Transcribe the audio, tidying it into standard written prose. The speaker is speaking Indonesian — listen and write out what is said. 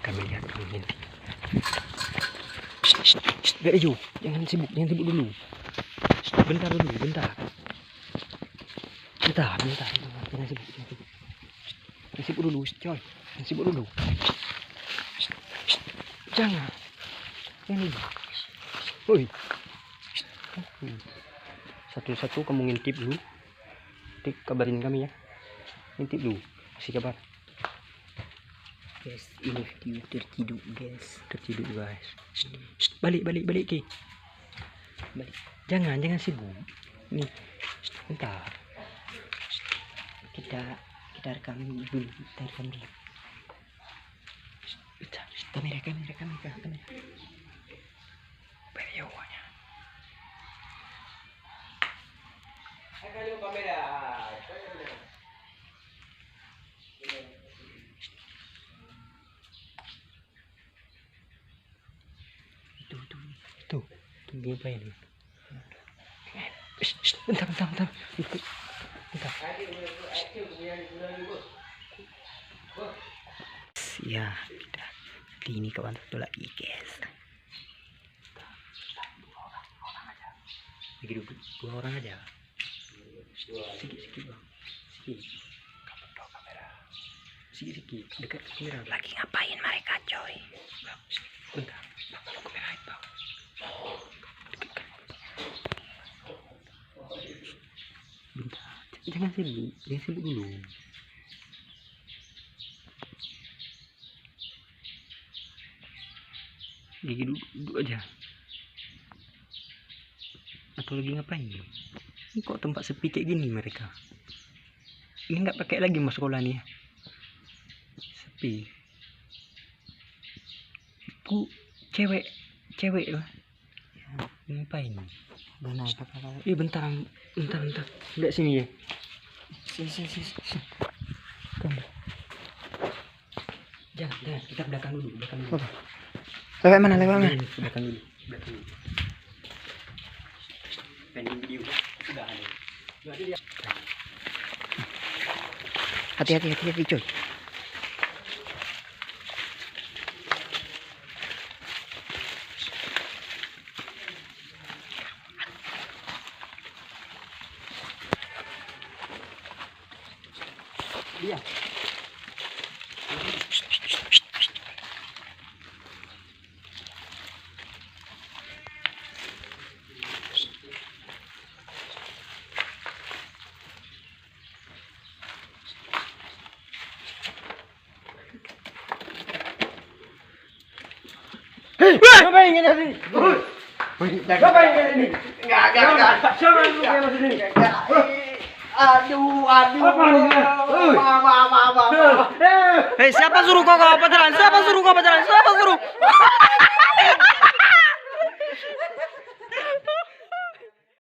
akan melihat kamu nanti. Gak Ejo, jangan sibuk dulu. Bentar dulu, bentar. Jangan sibuk. Jangan sibuk dulu, coy. Jangan sibuk dulu. Jangan. Woi. Satu-satu kamu ngintip dulu. Kabarin kami ya. Ngintip dulu. Kasih kabar. Guys, ini video tertidur guys. Balik Ki. Balik. Jangan sibuk. Nih. Bentar. Kita rekam dulu. Kamera. Bawahnya. Tuh, ngapain lu? Bentar. Bentar. Ya, kita ini kawan satu lagi guys. Lagi dua orang aja. Sikit bang. Kamu tahu kamera. Sikit dekat kamera. Lagi ngapain mereka coy? Bentar. Kalau kamera bang. Bentar. Jangan sibuk dulu. Gigi duduk aja. Atau lagi ngapain? Ini kok tempat sepi kayak gini mereka. Ini nggak pakai lagi mas sekolah nih. Sepi. Ku cewek lah. Ya, ngapain? Benar. Bentar. Lihat sini ya. Sini. Jangan. Kita belakang dulu. Lewat mana? Belakang dulu. Pending video. Sudah ada. Hati-hati coy. Dia. Ngapain ini sini? Ngapain ini? Enggak. Siapa yang masuk sini? Aduh. Siapa suruh kau pacaran? Siapa suruh?